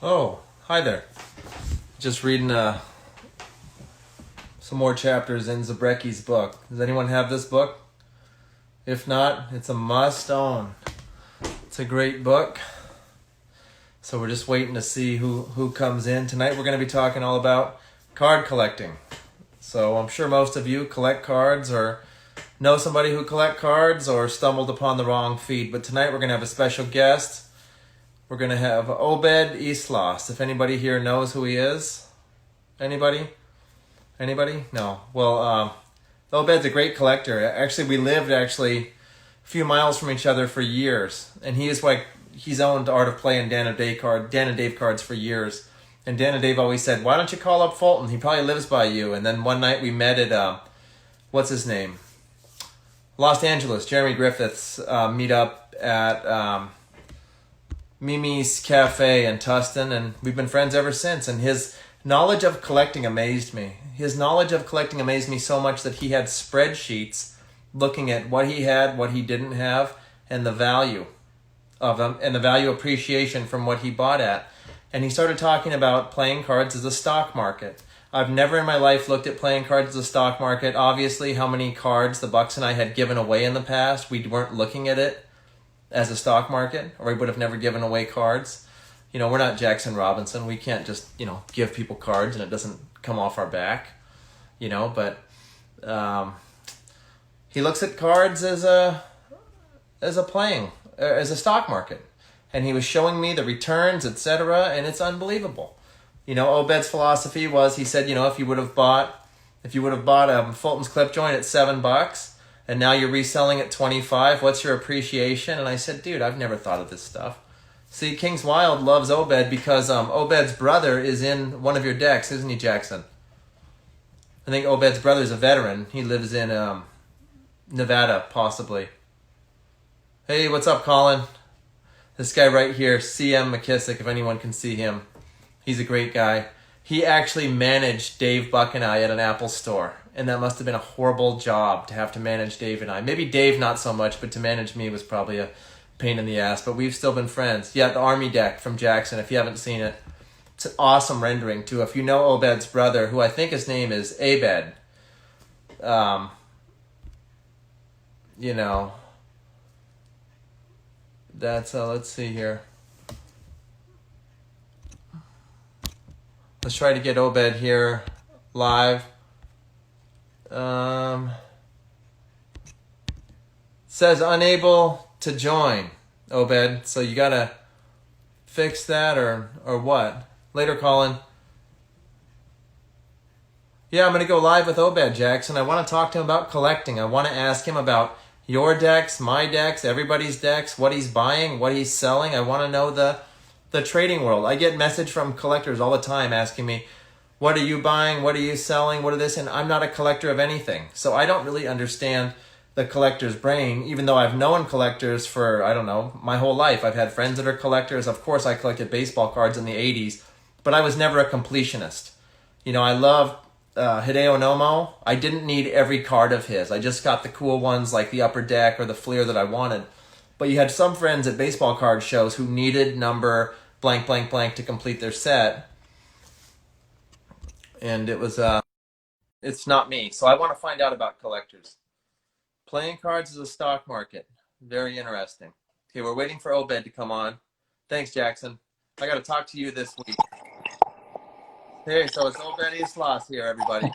Oh, hi there. Just reading some more chapters in Zabrecki's book. Does anyone have this book? If not, it's a must own. It's a great book. So we're just waiting to see who comes in. Tonight we're going to be talking all about card collecting. So I'm sure most of you collect cards or know somebody who collect cards or stumbled upon the wrong feed. But tonight we're going to have a special guest. We're going to have Obed Islas. If anybody here knows who he is. Anybody? Anybody? No. Well, Obed's a great collector. Actually, we lived a few miles from each other for years. And he's owned Art of Play and Dan and Dave cards for years. And Dan and Dave always said, why don't you call up Fulton? He probably lives by you. And then one night we met at, what's his name? Los Angeles. Jeremy Griffith's meet up at Mimi's Cafe in Tustin. And we've been friends ever since. And his knowledge of collecting amazed me. His knowledge of collecting amazed me so much that he had spreadsheets looking at what he had, what he didn't have, and the value of them, and the value appreciation from what he bought at. And he started talking about playing cards as a stock market. I've never in my life looked at playing cards as a stock market. Obviously, how many cards the Bucks and I had given away in the past, we weren't looking at it as a stock market, or we would have never given away cards. You know, we're not Jackson Robinson. We can't just, give people cards and it doesn't come off our back, but he looks at cards as a stock market. And he was showing me the returns, etc., and it's unbelievable. Obed's philosophy was, he said, if you would have bought Fulton's clip joint at $7 and now you're reselling at $25, what's your appreciation? And I said, dude, I've never thought of this stuff. See, King's Wild loves Obed because Obed's brother is in one of your decks, isn't he, Jackson? I think Obed's brother's a veteran. He lives in Nevada, possibly. Hey, what's up, Colin? This guy right here, CM McKissick, if anyone can see him. He's a great guy. He actually managed Dave Buck and I at an Apple store. And that must have been a horrible job to have to manage Dave and I. Maybe Dave not so much, but to manage me was probably a pain in the ass. But we've still been friends. Yeah, the Army deck from Jackson, if you haven't seen it. It's an awesome rendering, too. If you know Obed's brother, who I think his name is Obed, that's, let's see here. Let's try to get Obed here live. Says unable to join, Obed. So you gotta fix that or what? Later, Colin. Yeah, I'm gonna go live with Obed, Jackson. I want to talk to him about collecting. I want to ask him about your decks, my decks, everybody's decks, what he's buying, what he's selling. I want to know the trading world. I get message from collectors all the time asking me, what are you buying? What are you selling? What are this? And I'm not a collector of anything. So I don't really understand the collector's brain, even though I've known collectors for, my whole life. I've had friends that are collectors. Of course, I collected baseball cards in the 80s, but I was never a completionist. I love Hideo Nomo. I didn't need every card of his. I just got the cool ones like the Upper Deck or the Fleer that I wanted. But you had some friends at baseball card shows who needed number blank, blank, blank to complete their set. And it was, it's not me. So I want to find out about collectors. Playing cards is a stock market. Very interesting. Okay, we're waiting for Obed to come on. Thanks, Jackson. I got to talk to you this week. Hey, so it's Obed Islas here, everybody.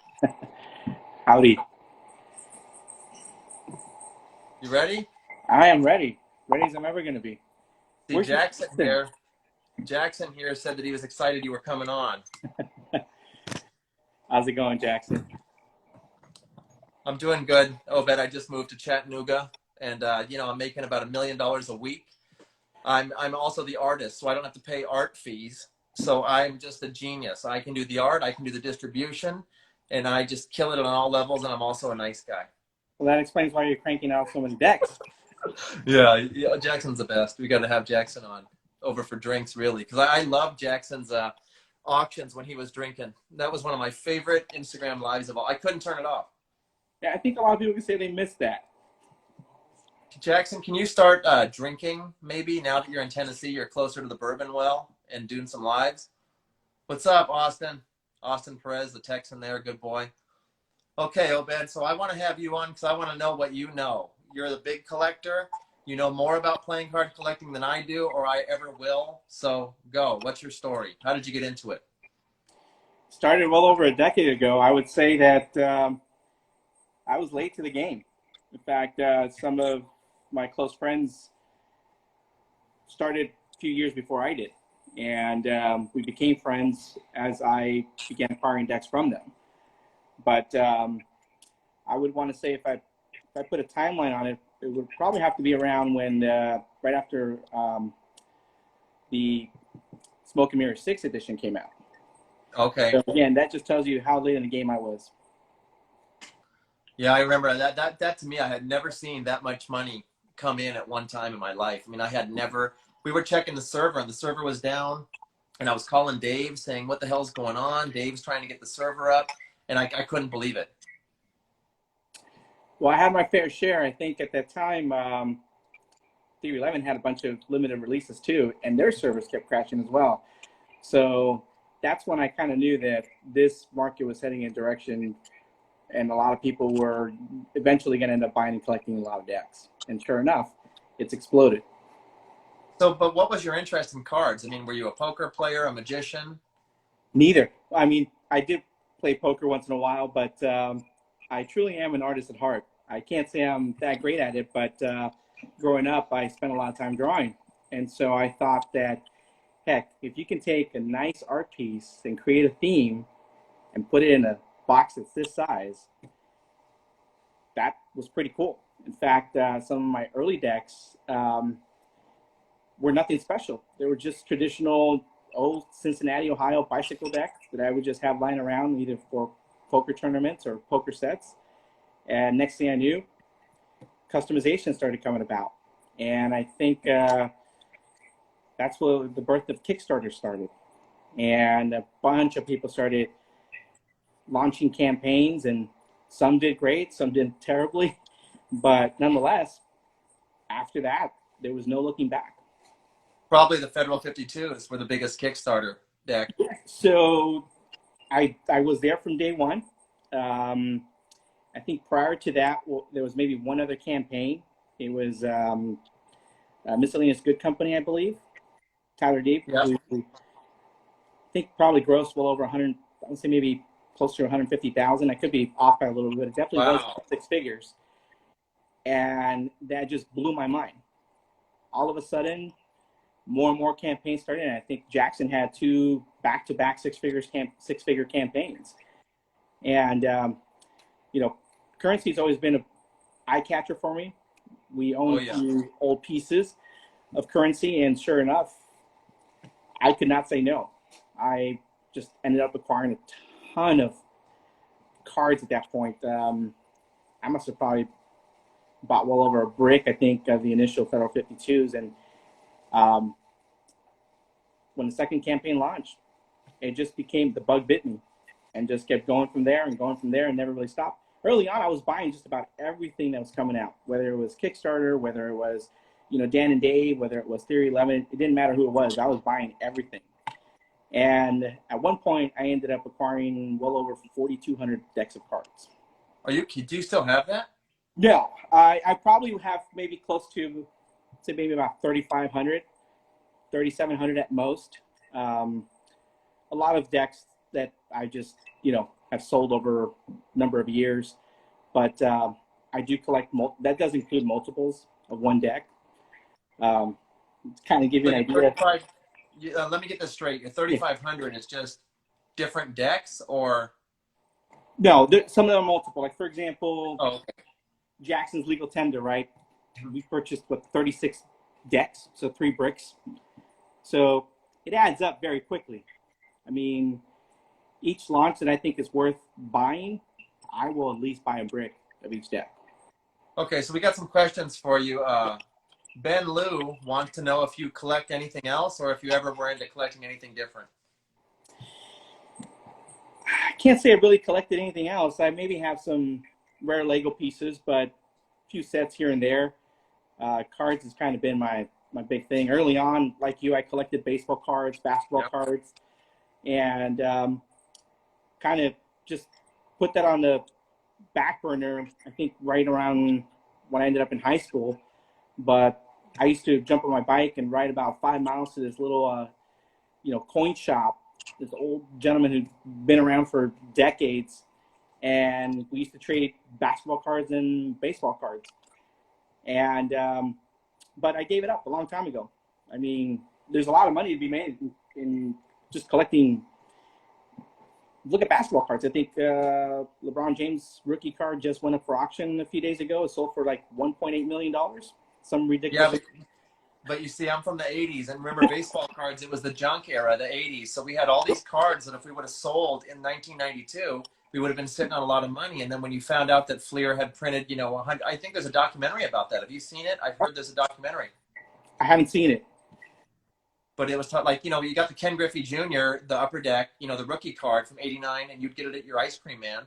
Howdy. You ready? I am ready. Ready as I'm ever going to be. See, Jackson here said that he was excited you were coming on. How's it going, Jackson? I'm doing good, Obed. I just moved to Chattanooga, and I'm making about $1 million a week. I'm also the artist, so I don't have to pay art fees. So I'm just a genius. I can do the art, I can do the distribution, and I just kill it on all levels, and I'm also a nice guy. Well, that explains why you're cranking out so many decks. Yeah, Jackson's the best. We got to have Jackson on over for drinks, really, because I love Jackson's auctions when he was drinking. That was one of my favorite Instagram lives of all. I couldn't turn it off. Yeah, I think a lot of people can say they missed that. Jackson, can you start drinking maybe now that you're in Tennessee? You're closer to the bourbon well, and doing some lives. What's up, Austin? Austin Perez, the Texan there, good boy. Okay, Obed, so I want to have you on because I want to know what you know. You're the big collector. You know more about playing card collecting than I do or I ever will. So go. What's your story? How did you get into it? Started well over a decade ago. I would say that I was late to the game. In fact, some of my close friends started a few years before I did. And we became friends as I began acquiring decks from them. But I would want to say if I put a timeline on it, it would probably have to be around when right after the Smoke and Mirror 6 edition came out. Okay. So again, that just tells you how late in the game I was. Yeah, I remember that to me, I had never seen that much money come in at one time in my life. I mean, I had never, we were checking the server and the server was down and I was calling Dave saying, what the hell's going on? Dave's trying to get the server up and I couldn't believe it. Well, I had my fair share. I think at that time, Theory 11 had a bunch of limited releases too, and their servers kept crashing as well. So that's when I kind of knew that this market was heading in a direction, and a lot of people were eventually going to end up buying and collecting a lot of decks. And sure enough, it's exploded. So, but what was your interest in cards? I mean, were you a poker player, a magician? Neither. I mean, I did play poker once in a while, but I truly am an artist at heart. I can't say I'm that great at it, but growing up, I spent a lot of time drawing. And so I thought that, heck, if you can take a nice art piece and create a theme and put it in a box that's this size, that was pretty cool. In fact, some of my early decks were nothing special. They were just traditional old Cincinnati, Ohio bicycle decks that I would just have lying around either for poker tournaments or poker sets. And next thing I knew, customization started coming about. And I think that's where the birth of Kickstarter started. And a bunch of people started launching campaigns, and some did great, some did terribly. But nonetheless, after that, there was no looking back. Probably the Federal 52s were the biggest Kickstarter deck. So I was there from day one. I think prior to that, there was maybe one other campaign. It was Miscellaneous Good Company, I believe. Tyler Deep, Yep. who I think probably grossed well over 100, I would say maybe close to 150,000. I could be off by a little bit. It definitely was 6 figures. And that just blew my mind. All of a sudden, more and more campaigns started, and I think Jackson had 2 back-to-back six-figure campaigns. And you know, currency has always been an eye catcher for me. We own a few old pieces of currency, and sure enough, I could not say no. I just ended up acquiring a ton of cards at that point. I must have probably bought well over a brick, I think, of the initial Federal 52s. And when the second campaign launched, it just became, the bug bit me, and just kept going from there and never really stopped. Early on, I was buying just about everything that was coming out, whether it was Kickstarter, whether it was, Dan and Dave, whether it was Theory 11. It didn't matter who it was. I was buying everything. And at one point, I ended up acquiring well over 4,200 decks of cards. Do you still have that? No, I probably have maybe close to, say, maybe about 3,500, 3,700 at most. A lot of decks that I just, have sold over a number of years. But I do collect, that does include multiples of one deck. To kind of give you an idea. Let me get this straight. Your 3,500 is just different decks, or? No, some of them are multiple. Like, for example, okay. Jackson's Legal Tender, right? We purchased, 36 decks, so 3 bricks. So it adds up very quickly. I mean, each launch that I think is worth buying, I will at least buy a brick of each deck. Okay, so we got some questions for you. Ben Liu wants to know if you collect anything else or if you ever were into collecting anything different. I can't say I really collected anything else. I maybe have some rare Lego pieces, but a few sets here and there. Cards has kind of been my my big thing. Early on, like you, I collected baseball cards, basketball Yep. cards, and kind of just put that on the back burner, I think right around when I ended up in high school. But I used to jump on my bike and ride about 5 miles to this little, coin shop. This old gentleman who'd been around for decades, and we used to trade basketball cards and baseball cards. And but I gave it up a long time ago. I mean, there's a lot of money to be made in just collecting. Look at basketball cards. I think LeBron James rookie card just went up for auction a few days ago. It sold for like $1.8 million. Some ridiculous. Yeah, but you see, I'm from the 80s, and remember baseball cards, it was the junk era, the 80s. So we had all these cards that if we would have sold in 1992, we would have been sitting on a lot of money. And then when you found out that Fleer had printed, 100, I think there's a documentary about that. Have you seen it? I've heard there's a documentary. I haven't seen it. But it was like, you got the Ken Griffey Jr., the upper deck, the rookie card from 89, and you'd get it at your ice cream man.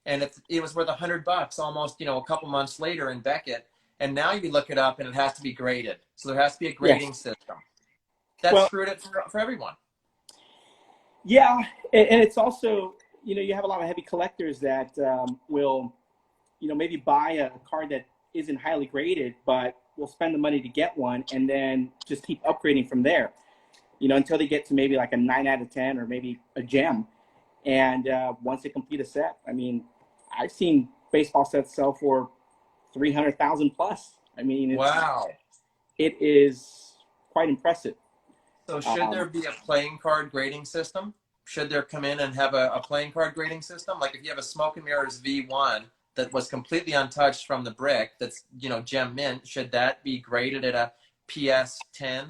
And it was worth $100 almost, a couple months later in Beckett. And now you look it up and it has to be graded. So there has to be a grading system. That screwed it for everyone. Yeah. And it's also, you have a lot of heavy collectors that will, maybe buy a card that isn't highly graded, but will spend the money to get one and then just keep upgrading from there, until they get to maybe like a 9 out of 10 or maybe a gem. And once they complete a set, I mean, I've seen baseball sets sell for 300,000 plus. I mean, wow, it is quite impressive. So should there be a playing card grading system? Should there come in and have a playing card grading system? Like if you have a Smoke and Mirrors V1 that was completely untouched from the brick, that's, gem mint, should that be graded at a PS 10?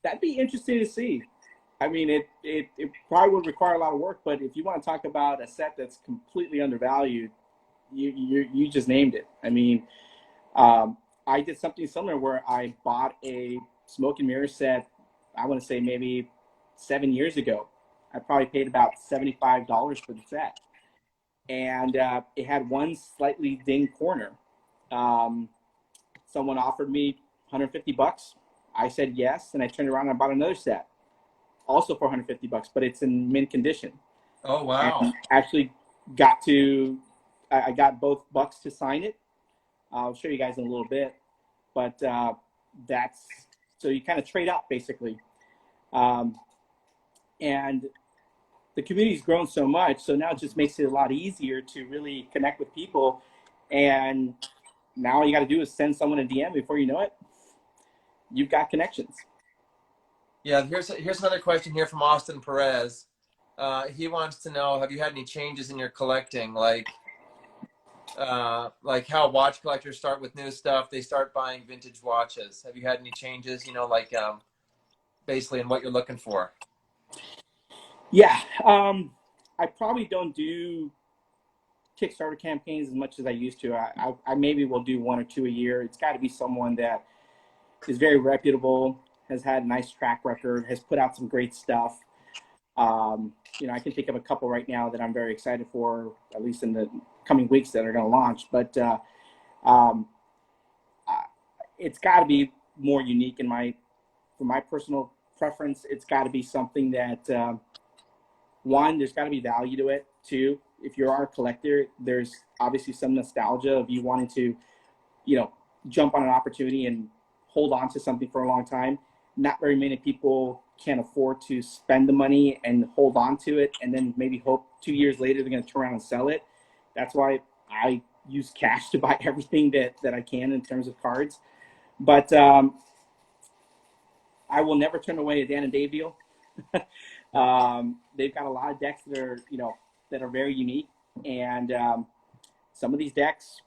That'd be interesting to see. I mean, it probably would require a lot of work, but if you want to talk about a set that's completely undervalued, you just named it. I mean, I did something similar where I bought a Smoke and Mirror set, I want to say maybe 7 years ago. I probably paid about $75 for the set. And it had one slightly dinged corner. Someone offered me $150. I said yes, and I turned around and I bought another set, also for $150, but it's in mint condition. Oh, wow. And actually I got both Bucks to sign it. I'll show you guys in a little bit. But so you kind of trade up, basically. And the community's grown so much, so now it just makes it a lot easier to really connect with people. And now all you got to do is send someone a DM. Before you know it, you've got connections. Yeah, here's another question here from Austin Perez. He wants to know, have you had any changes in your collecting? Like how watch collectors start with new stuff, they start buying vintage watches. Have you had any changes, basically in what you're looking for? Yeah, I probably don't do Kickstarter campaigns as much as I used to. I maybe will do one or two a year. It's got to be someone that is very reputable, has had a nice track record, has put out some great stuff. I can think of a couple right now that I'm very excited for, at least in the coming weeks that are going to launch. But it's got to be more unique for my personal preference. It's got to be something that, one, there's got to be value to it. Two, if you are a collector, there's obviously some nostalgia of you wanting to, jump on an opportunity and hold on to something for a long time. Not very many people can afford to spend the money and hold on to it and then maybe hope 2 years later they're going to turn around and sell it. That's why I use cash to buy everything that I can in terms of cards. But I will never turn away a Dan and Dave deal. They've got a lot of decks that are very unique. And some of these decks,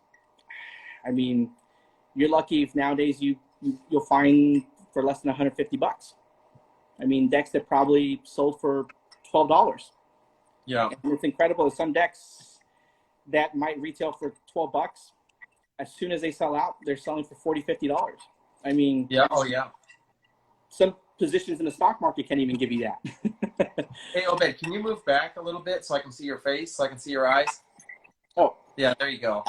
I mean, you're lucky if nowadays you'll find for less than $150. I mean, decks that probably sold for $12. Yeah. And it's incredible. Some decks that might retail for $12, as soon as they sell out, they're selling for $40, $50. I mean, yeah. Oh, yeah. Some positions in the stock market can't even give you that. Hey, Obed, can you move back a little bit so I can see your face, so I can see your eyes? Oh, yeah, there you go.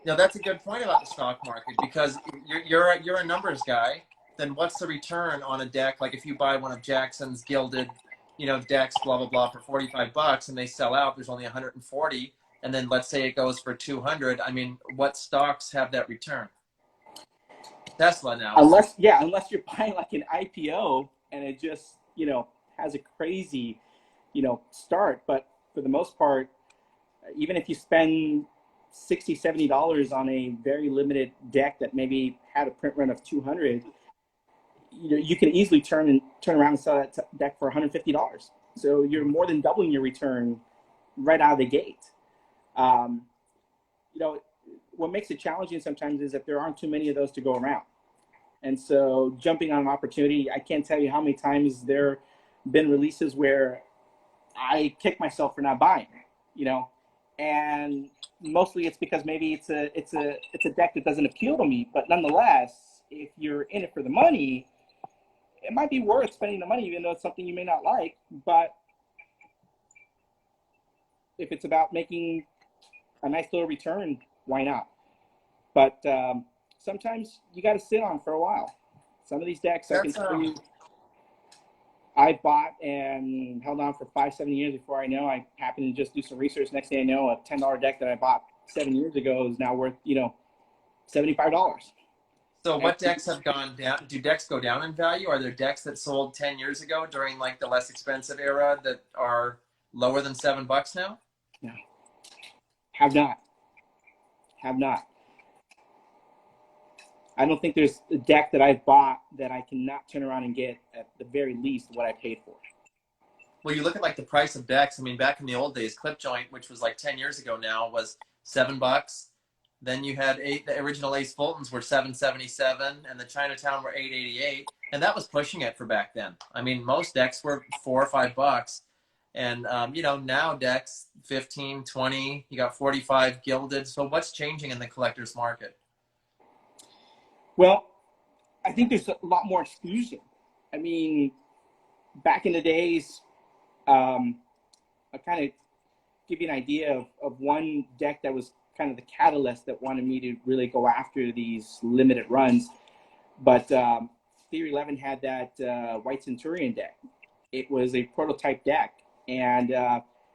That's a good point about the stock market, because you're a numbers guy, then what's the return on a deck? Like if you buy one of Jackson's gilded, decks, blah, blah, blah, for $45 and they sell out, there's only 140. And then let's say it goes for 200. I mean, what stocks have that return? Tesla now. Unless you're buying like an IPO and it just, has a crazy, start. But for the most part, even if you spend $60, $70 on a very limited deck that maybe had a print run of 200, you can easily turn around and sell that deck for $150. So you're more than doubling your return right out of the gate. What makes it challenging sometimes is that there aren't too many of those to go around. And so jumping on an opportunity, I can't tell you how many times there have been releases where I kick myself for not buying, and mostly it's because maybe it's a deck that doesn't appeal to me. But nonetheless, if you're in it for the money, it might be worth spending the money, even though it's something you may not like. But if it's about making a nice little return, why not? But sometimes you got to sit on for a while. Some of these decks, I can tell you, I bought and held on for 5-7 years before I know. I happened to just do some research. Next thing I know, a $10 deck that I bought 7 years ago is now worth, $75. So what decks have gone down? Do decks go down in value? Are there decks that sold 10 years ago during like the less expensive era that are lower than $7 now? No. Have not. I don't think there's a deck that I've bought that I cannot turn around and get at the very least what I paid for. Well, you look at like the price of decks. I mean, back in the old days, Clip Joint, which was like 10 years ago now, was $7. Then you had the original Ace Fultons were $7.77, and the Chinatown were $8.88, and that was pushing it for back then. I mean, most decks were $4 or $5, and now decks 15, 20. You got 45 gilded. So what's changing in the collector's market? Well, I think there's a lot more exclusion. I mean, back in the days, I'll kind of give you an idea of one deck that was kind of the catalyst that wanted me to really go after these limited runs. But Theory 11 had that White Centurion deck. It was a prototype deck and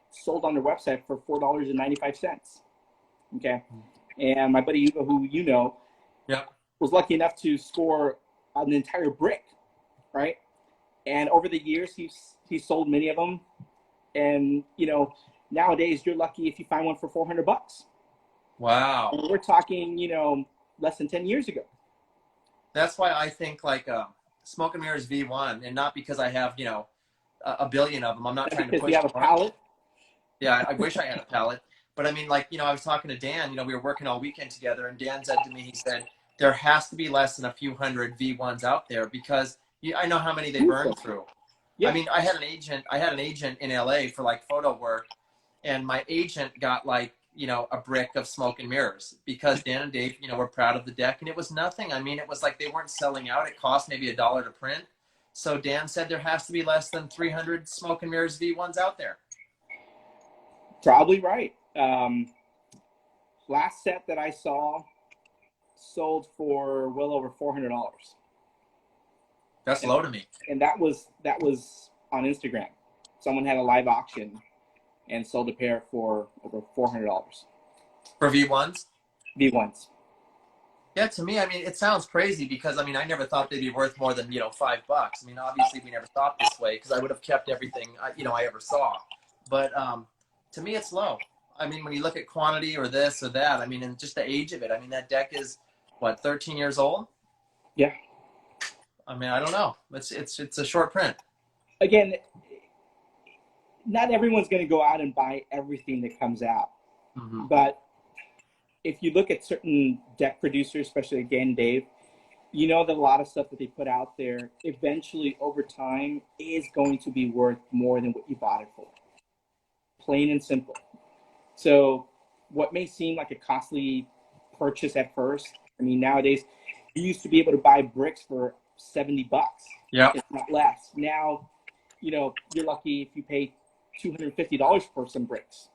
sold on their website for $4.95. Okay. And my buddy Hugo, who yeah, was lucky enough to score an entire brick, right? And over the years, he's sold many of them. And, nowadays you're lucky if you find one for $400. Wow. And we're talking, less than 10 years ago. That's why I think like Smoke and Mirrors V1, and not because I have, a billion of them. I'm not trying to push. Because you have a palette? Yeah, I wish I had a palette. But I mean, like, I was talking to Dan, we were working all weekend together, and Dan said to me, he said, there has to be less than a few hundred V1s out there because I know how many they burned through. Yeah. I mean, I had an agent in LA for like photo work, and my agent got like, a brick of Smoke and Mirrors because Dan and Dave, were proud of the deck, and it was nothing. I mean, it was like they weren't selling out. It cost maybe $1 to print. So Dan said there has to be less than 300 Smoke and Mirrors V1s out there. Probably right. Last set that I saw sold for well over $400. That's low to me. And that was on Instagram. Someone had a live auction and sold a pair for over $400. For V1s? V1s. Yeah, to me, I mean, it sounds crazy because, I mean, I never thought they'd be worth more than, $5. I mean, obviously we never thought this way because I would have kept everything, I ever saw. But to me, it's low. I mean, when you look at quantity or this or that, I mean, and just the age of it, I mean, that deck is, 13 years old? Yeah. I mean, I don't know. It's a short print. Again, not everyone's going to go out and buy everything that comes out. Mm-hmm. But if you look at certain deck producers, especially again, Dave, that a lot of stuff that they put out there eventually over time is going to be worth more than what you bought it for. Plain and simple. So what may seem like a costly purchase at first, I mean, nowadays you used to be able to buy bricks for $70. Yeah. If not less. Now, you're lucky if you pay $250 for some bricks.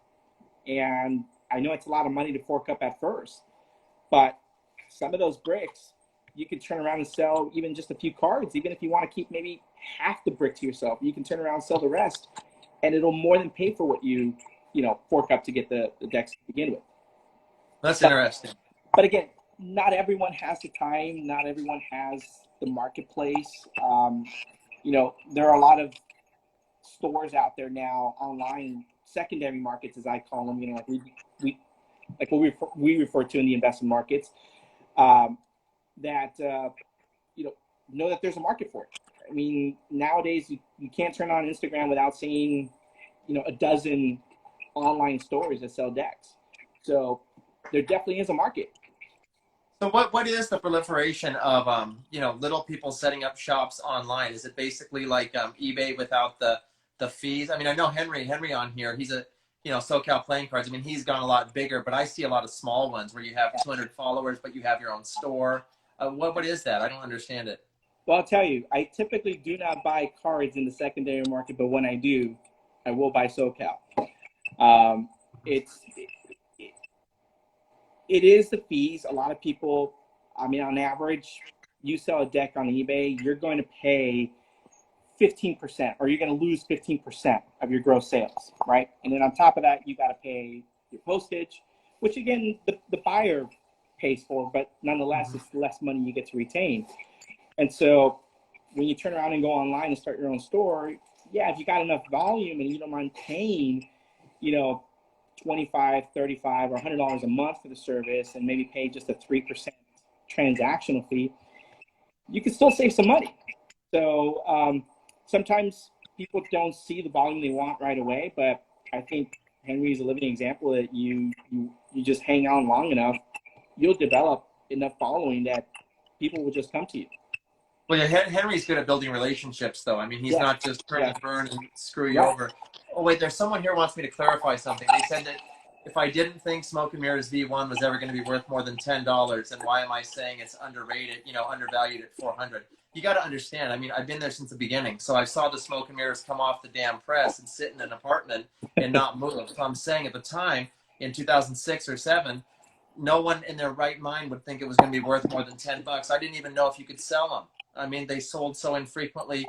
And I know it's a lot of money to fork up at first, but some of those bricks you can turn around and sell even just a few cards. Even if you want to keep maybe half the brick to yourself, you can turn around and sell the rest, and it'll more than pay for what you fork up to get the decks to begin with. That's interesting. But again, not everyone has the time. Not everyone has the marketplace. There are a lot of stores out there now online, secondary markets as I call them. Like what we refer to in the investment markets, that know that there's a market for it. I mean, nowadays you can't turn on Instagram without seeing a dozen online stores that sell decks. So there definitely is a market. So what is the proliferation of little people setting up shops online? Is it basically like eBay without the fees? I mean, I know Henry on here. He's a SoCal Playing Cards. I mean, he's gone a lot bigger, but I see a lot of small ones where you have 200 followers, but you have your own store. What is that? I don't understand it. Well, I'll tell you, I typically do not buy cards in the secondary market, but when I do, I will buy SoCal. It is the fees. A lot of people, I mean, on average, you sell a deck on eBay, you're going to pay 15%, or you're going to lose 15% of your gross sales, right? And then on top of that, you got to pay your postage, which again, the buyer pays for, but nonetheless, it's less money you get to retain. And so when you turn around and go online and start your own store, yeah, if you got enough volume and you don't mind paying, $25, $35, or $100 a month for the service, and maybe pay just a 3% transactional fee, you can still save some money. So sometimes people don't see the volume they want right away, but I think Henry is a living example that you just hang on long enough, you'll develop enough following that people will just come to you. Well, yeah, Henry's good at building relationships, though. I mean, he's not just turn and burn and screw you over. Oh, wait, there's someone here who wants me to clarify something. They said that if I didn't think Smoke and Mirrors V1 was ever going to be worth more than $10, then why am I saying it's underrated, undervalued at $400? You got to understand. I mean, I've been there since the beginning. So I saw the Smoke and Mirrors come off the damn press and sit in an apartment and not move. So I'm saying at the time, in 2006 or 7, no one in their right mind would think it was going to be worth more than $10. I didn't even know if you could sell them. I mean, they sold so infrequently.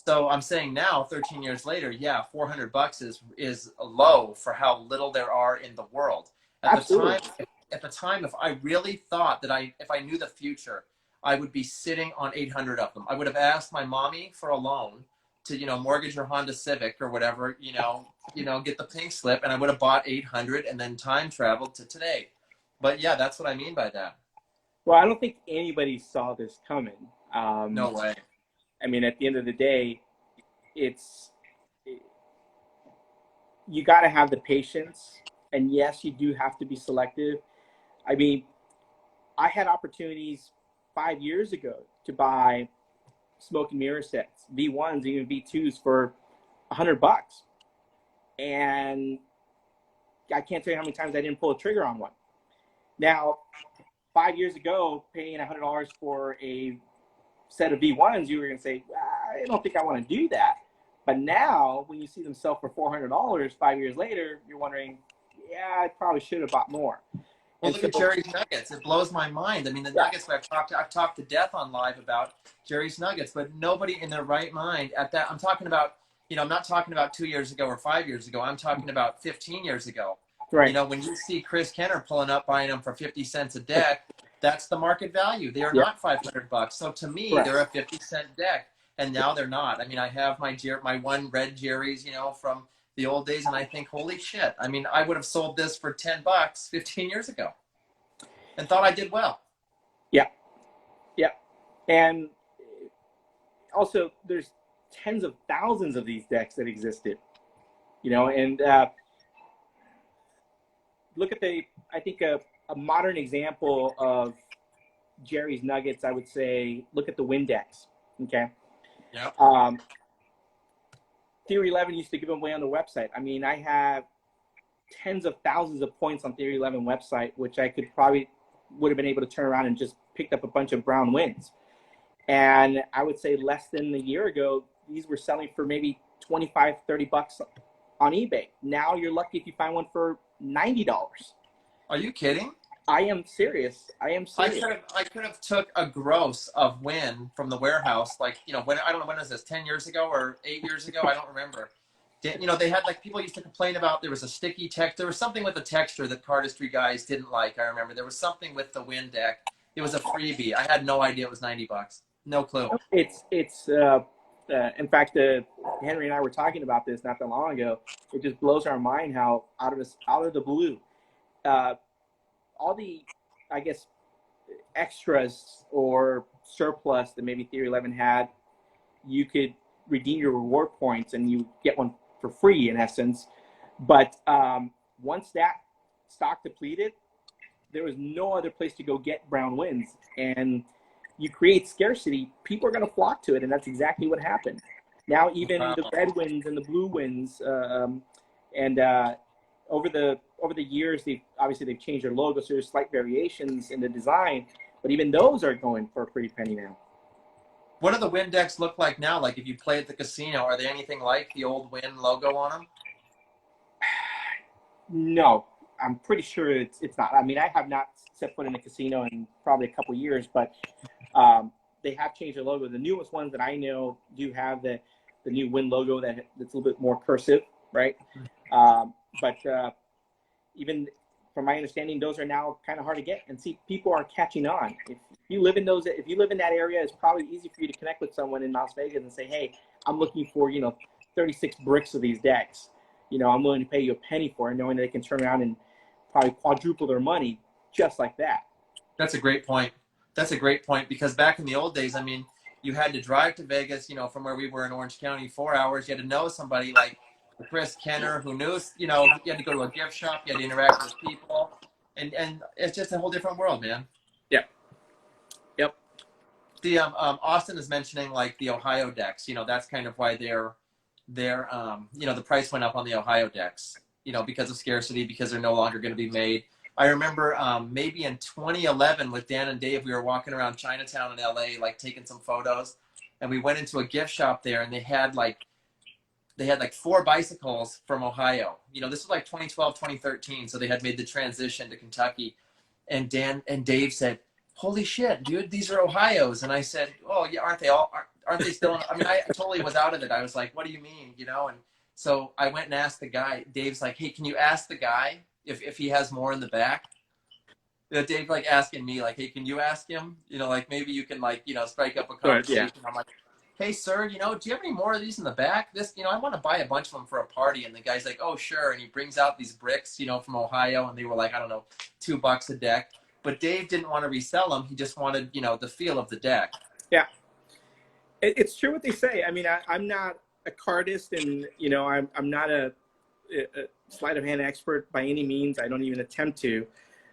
So I'm saying now, 13 years later, yeah, $400 is low for how little there are in the world. At the time, if I really thought that if I knew the future, I would be sitting on 800 of them. I would have asked my mommy for a loan to, mortgage her Honda Civic or whatever, get the pink slip, and I would have bought 800 and then time traveled to today. But yeah, that's what I mean by that. Well, I don't think anybody saw this coming. No way. I mean, at the end of the day, you got to have the patience, and yes, you do have to be selective. I mean, I had opportunities 5 years ago to buy smoke and mirror sets, V1s, even V2s for $100, and I can't tell you how many times I didn't pull a trigger on one. Now, 5 years ago, paying $100 for a set of V1s, you were going to say, I don't think I want to do that. But now, when you see them sell for $400 5 years later, you're wondering, yeah, I probably should have bought more. Well, look at Jerry's Nuggets. It blows my mind. I mean, the Nuggets I've talked to death on live about Jerry's Nuggets, but nobody in their right mind at that. I'm talking about, I'm not talking about 2 years ago or 5 years ago. I'm talking about 15 years ago. Right. When you see Chris Kenner pulling up, buying them for 50 cents a deck, that's the market value. They are not $500. So to me, they're a 50-cent deck, and now they're not. I mean, I have my one red Jerry's, from the old days, and I think, holy shit. I mean, I would have sold this for $10 15 years ago and thought I did well. Yeah. Yeah. And also there's tens of thousands of these decks that existed, and look at I think a modern example of Jerry's Nuggets, I would say, look at the Windex. Okay. Yeah. Theory 11 used to give them away on the website. I mean, I have tens of thousands of points on Theory 11 website, which I would have been able to turn around and just picked up a bunch of brown wins. And I would say less than a year ago, these were selling for maybe $25, $30 on eBay. Now you're lucky if you find one for $90. Are you kidding? I am serious. I am serious. I could have took a gross of wind from the warehouse, like, when, I don't know, when was this, 10 years ago or 8 years ago? I don't remember. They had, like, people used to complain about there was a sticky text. There was something with the texture that cardistry guys didn't like. I remember there was something with the wind deck. It was a freebie. I had no idea it was $90. No clue. It's in fact, Henry and I were talking about this not that long ago. It just blows our mind how out of the blue, all the, I guess, extras or surplus that maybe Theory 11 had, you could redeem your reward points and you get one for free in essence. But once that stock depleted, there was no other place to go get brown wins. And you create scarcity, people are going to flock to it. And that's exactly what happened. Now, even the red wins and the blue wins, and over the years, they've changed their logo, so there's slight variations in the design, but even those are going for a pretty penny now. What do the Win decks look like now? Like, if you play at the casino, are they anything like the old Win logo on them? No, I'm pretty sure it's not. I mean, I have not set foot in a casino in probably a couple of years, but they have changed their logo. The newest ones that I know do have the new Win logo that's a little bit more cursive, right? But even from my understanding, those are now kind of hard to get. And see, people are catching on. If you live in that area, it's probably easy for you to connect with someone in Las Vegas and say, hey, I'm looking for 36 bricks of these decks. I'm willing to pay you a penny for it, knowing that they can turn around and probably quadruple their money just like that. That's a great point. Because back in the old days, I mean, you had to drive to Vegas, from where we were in Orange County, 4 hours. You had to know somebody like Chris Kenner who knew, you had to go to a gift shop, you had to interact with people, and it's just a whole different world, man. Yeah. Yep. The Austin is mentioning like the Ohio decks. That's kind of why they're the price went up on the Ohio decks. Because of scarcity, because they're no longer going to be made. I remember maybe in 2011 with Dan and Dave, we were walking around Chinatown in LA, like taking some photos, and we went into a gift shop there, and they had like 4 bicycles from Ohio. This was like 2012, 2013, so they had made the transition to Kentucky. And Dan and Dave said, "Holy shit, dude, these are Ohio's." And I said, "Oh yeah, aren't they still?" I mean, I totally was out of it. I was like, "What do you mean?" And so I went and asked the guy. Dave's like, "Hey, can you ask the guy if he has more in the back?" Dave like asking me like, "Hey, can you ask him? Like maybe you can strike up a conversation." Right, yeah. I'm like, "Hey, sir, do you have any more of these in the back? I want to buy a bunch of them for a party." And the guy's like, "Oh, sure." And he brings out these bricks, from Ohio, and they were like, I don't know, $2 a deck. But Dave didn't want to resell them. He just wanted, the feel of the deck. Yeah. It's true what they say. I mean, I'm not a cardist, and I'm not a sleight of hand expert by any means. I don't even attempt to.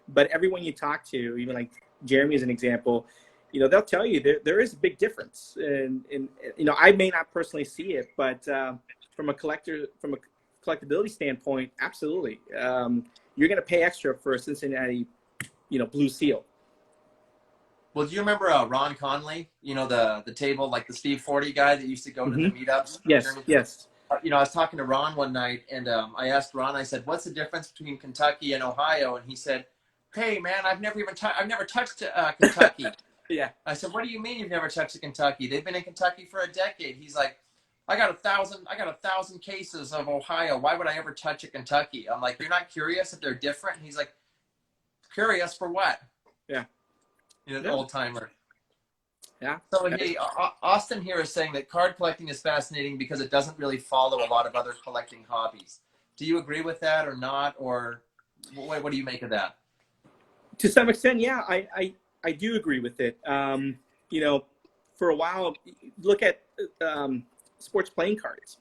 But everyone you talk to, even like Jeremy as an example, they'll tell you there is a big difference. And I may not personally see it, but from a collectability standpoint, absolutely. You're going to pay extra for a Cincinnati, Blue Seal. Well, do you remember Ron Conley? The table, like the Steve Forty guy that used to go to the meetups? Yes. I was talking to Ron one night, and I asked Ron, I said, "What's the difference between Kentucky and Ohio?" And he said, "Hey, man, I've never touched Kentucky." Yeah. I said, "What do you mean you've never touched Kentucky? They've been in Kentucky for a decade." He's like, I got 1,000 cases of Ohio. Why would I ever touch a Kentucky?" I'm like, "You're not curious if they're different?" And he's like, "Curious for what?" Yeah. The old timer. Yeah. So hey, Austin here is saying that card collecting is fascinating because it doesn't really follow a lot of other collecting hobbies. Do you agree with that or not? Or what do you make of that? To some extent, yeah, I do agree with it. For a while, look at sports playing cards.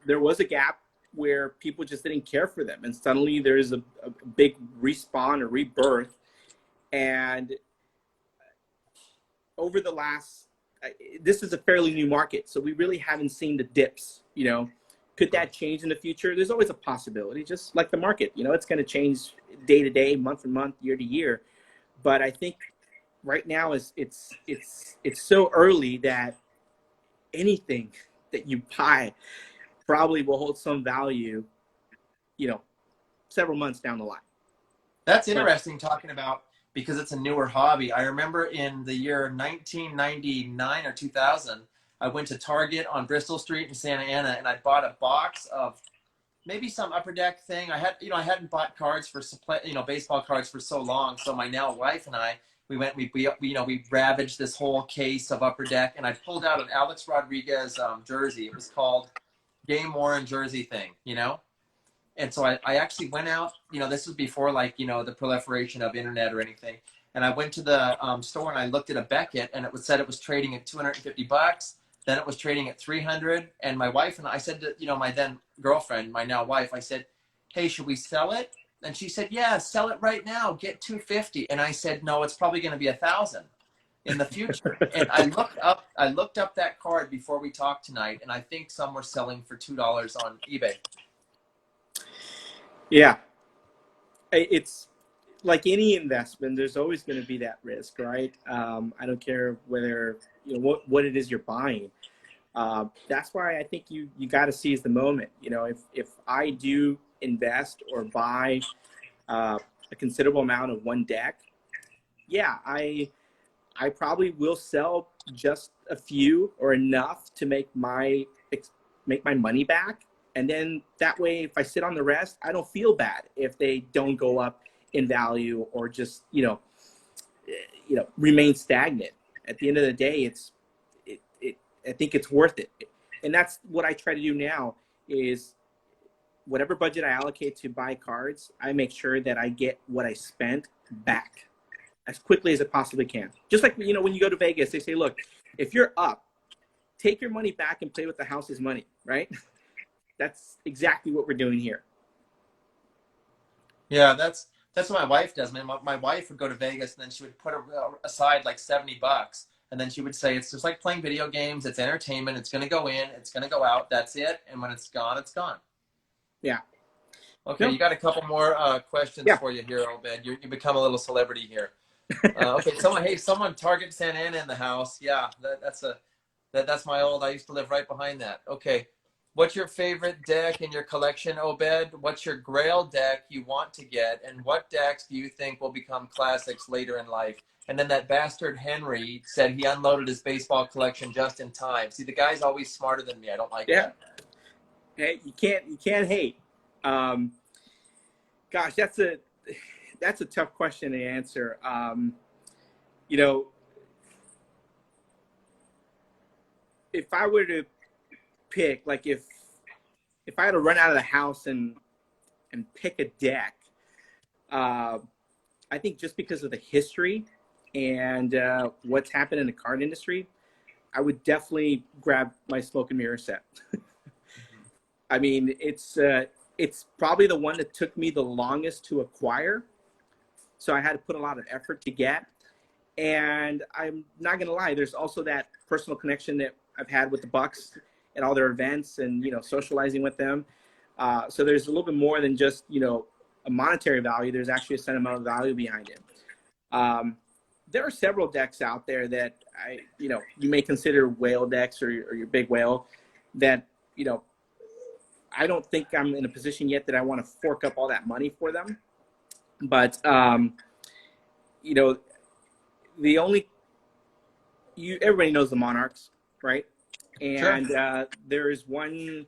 There was a gap where people just didn't care for them, and suddenly there's a big respawn or rebirth. And over the last, this is a fairly new market, so we really haven't seen the dips. Could that change in the future? There's always a possibility, just like the market. It's going to change day to day, month to month, year to year. But I think right now it's so early that anything that you buy probably will hold some value, several months down the line. That's But interesting talking about because it's a newer hobby. I remember in the year 1999 or 2000, I went to Target on Bristol Street in Santa Ana and I bought a box of maybe some upper deck thing. I hadn't bought cards for baseball cards for so long. So my now wife and I, we ravaged this whole case of upper deck, and I pulled out an Alex Rodriguez jersey. It was called Game Worn Jersey thing, And so I actually went out, this was before the proliferation of internet or anything. And I went to the store and I looked at a Beckett and said it was trading at $250. Then it was trading at 300. And my wife and I said to, my then girlfriend, my now wife, I said, hey, should we sell it? And she said, yeah, sell it right now. Get 250. And I said, no, it's probably going to be 1,000 in the future. And I looked up that card before we talked tonight. And I think some were selling for $2 on eBay. yeah, it's like any investment. There's always going to be that risk, right? I don't care whether what it is you're buying. That's why I think you got to seize the moment. If I do invest or buy a considerable amount of one deck, yeah, I probably will sell just a few or enough to make my money back. And then that way, if I sit on the rest, I don't feel bad if they don't go up in value or just, remain stagnant. At the end of the day, I think it's worth it. And that's what I try to do now is whatever budget I allocate to buy cards, I make sure that I get what I spent back as quickly as it possibly can. Just like, when you go to Vegas, they say, look, if you're up, take your money back and play with the house's money, right? That's exactly what we're doing here. Yeah, that's what my wife does. My wife would go to Vegas and then she would put aside like $70, and then she would say it's just like playing video games. It's entertainment. It's going to go in. It's going to go out. That's it. And when it's gone, it's gone. Yeah. Okay, You got a couple more questions for you here, Obed. You become a little celebrity here. Okay, someone Target Santa Ana in the house. Yeah, that's my old. I used to live right behind that. Okay. What's your favorite deck in your collection, Obed? What's your grail deck you want to get? And what decks do you think will become classics later in life? And then that bastard Henry said he unloaded his baseball collection just in time. See, the guy's always smarter than me. I don't like that. Hey, you can't hate. Gosh, that's a tough question to answer. If I were to pick, like if I had to run out of the house and pick a deck, I think just because of the history and what's happened in the card industry, I would definitely grab my smoke and mirror set. I mean, it's probably the one that took me the longest to acquire, so I had to put a lot of effort to get. And I'm not gonna lie, there's also that personal connection that I've had with the Bucks at all their events and socializing with them. So there's a little bit more than just a monetary value. There's actually a sentimental value behind it. There are several decks out there that you may consider whale decks or your big whale that I don't think I'm in a position yet that I want to fork up all that money for them. But everybody knows the Monarchs, right? And Sure. there is one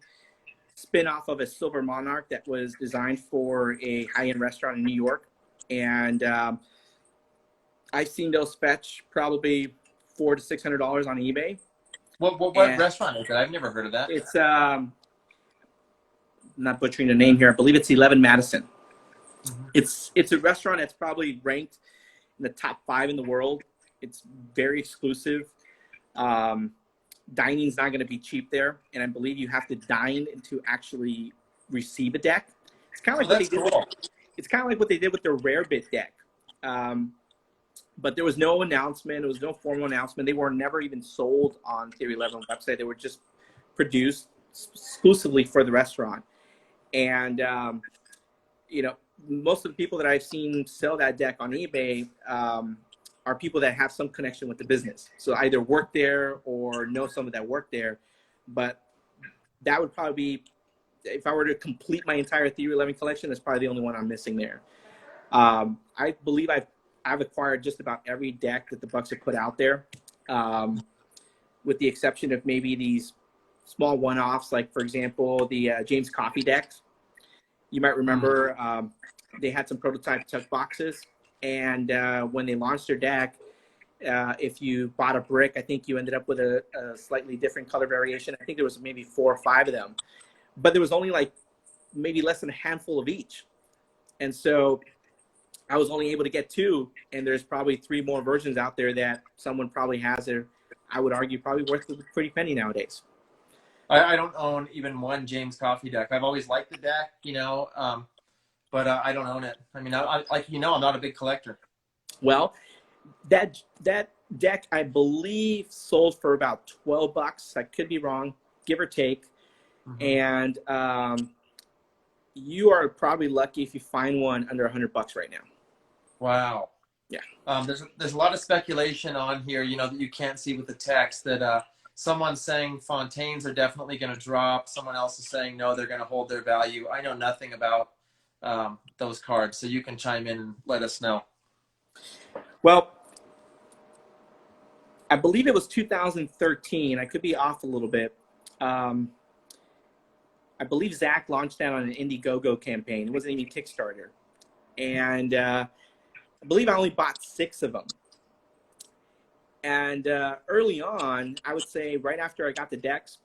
spin-off of a silver monarch that was designed for a high-end restaurant in New York. And I've seen those fetch probably $400 to $600 on eBay. What restaurant is it? I've never heard of that. It's not butchering the name here. I believe it's 11 Madison. Mm-hmm. It's a restaurant that's probably ranked in the top 5 in the world. It's very exclusive. Dining's not going to be cheap there, and I believe you have to dine to actually receive a deck. It's kind of like it's kind of like what they did with their Rare Bit deck. But there was no announcement. There was no formal announcement. They were never even sold on Theory 11 website. They were just produced exclusively for the restaurant. And most of the people that I've seen sell that deck on eBay are people that have some connection with the business. So either work there or know someone that worked there. But that would probably be, if I were to complete my entire Theory 11 collection, that's probably the only one I'm missing there. I believe I've acquired just about every deck that the Bucks have put out there, with the exception of maybe these small one-offs, like for example the James Coffey decks. You might remember they had some prototype tuck boxes, and when they launched their deck, if you bought a brick, I think you ended up with a slightly different color variation. I think there was maybe 4 or 5 of them, but there was only like maybe less than a handful of each. And so I was only able to get 2, and there's probably 3 more versions out there that someone probably has. Or I would argue probably worth a pretty penny nowadays. I don't own even one James Coffey deck. I've always liked the deck, but I don't own it. I mean, I'm not a big collector. Well, that deck, I believe, sold for about $12. I could be wrong, give or take. And you are probably lucky if you find one under $100 right now. Wow. Yeah. There's a lot of speculation on here, that you can't see with the text, that someone's saying Fontaines are definitely going to drop. Someone else is saying, no, they're going to hold their value. I know nothing about those cards, so you can chime in and let us know. Well, I believe it was 2013. I could be off a little bit. I believe Zach launched that on an Indiegogo campaign. It wasn't even Kickstarter. And I believe I only bought 6 of them. And early on, I would say right after I got the decks,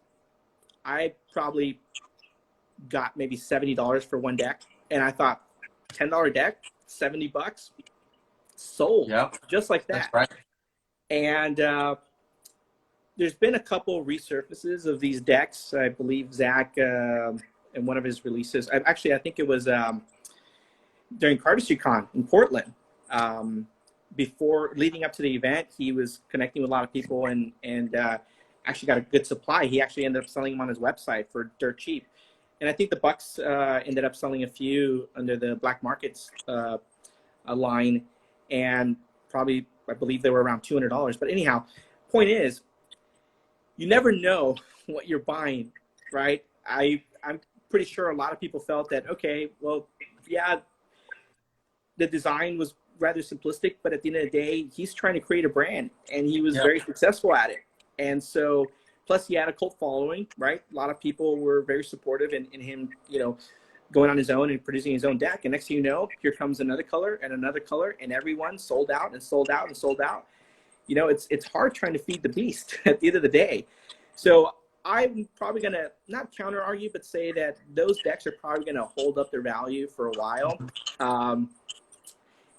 I probably got maybe $70 for one deck. And I thought, $10 deck, $70, sold. Yep. Just like that. That's right. And there's been a couple resurfaces of these decks. I believe Zach, in one of his releases, I think it was during Cardistry Con in Portland. Before leading up to the event, he was connecting with a lot of people and actually got a good supply. He actually ended up selling them on his website for dirt cheap. And I think the Bucks ended up selling a few under the Black Markets line, and probably, I believe they were around $200. But anyhow, point is, you never know what you're buying, right? I'm pretty sure a lot of people felt that, okay, well, yeah, the design was rather simplistic, but at the end of the day, he's trying to create a brand, and he was very successful at it. And so, plus he had a cult following, right? A lot of people were very supportive in him, going on his own and producing his own deck. And next thing you know, here comes another color, and everyone sold out and sold out and sold out. It's hard trying to feed the beast at the end of the day. So I'm probably going to not counter argue, but say that those decks are probably going to hold up their value for a while.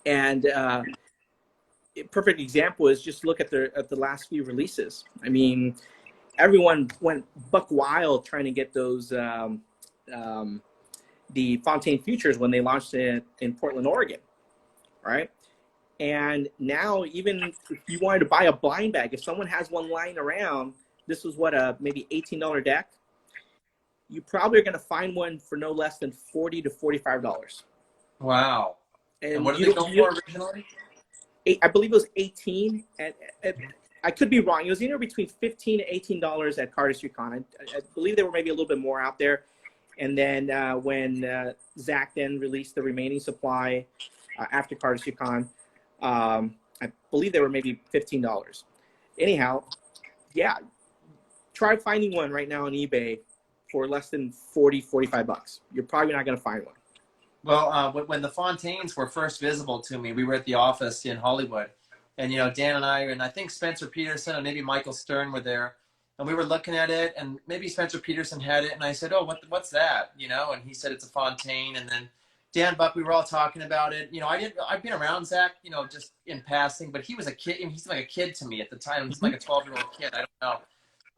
A perfect example is just look at the last few releases. I mean, everyone went buck wild trying to get those the Fontaine Futures when they launched it in Portland, Oregon, right? And now, even if you wanted to buy a blind bag, if someone has one lying around, this was maybe $18 deck. You probably are going to find one for no less than $40 to $45. Wow. And what did they go for originally? I believe it was 18. And I could be wrong. It was anywhere between $15 to $18 at Cardistry Con. I believe there were maybe a little bit more out there. And then when Zach then released the remaining supply after Cardistry Con, I believe they were maybe $15. Anyhow, yeah, try finding one right now on eBay for less than $40, $45. You're probably not going to find one. Well, when the Fontaines were first visible to me, we were at the office in Hollywood, and Dan and I think Spencer Peterson and maybe Michael Stern were there, and we were looking at it, and maybe Spencer Peterson had it, and I said, "Oh, what's that?" And he said it's a Fontaine, and then Dan Buck, we were all talking about it. I've been around Zach, just in passing, but he was a kid. He's like a kid to me at the time. He's like a 12-year-old kid. I don't know,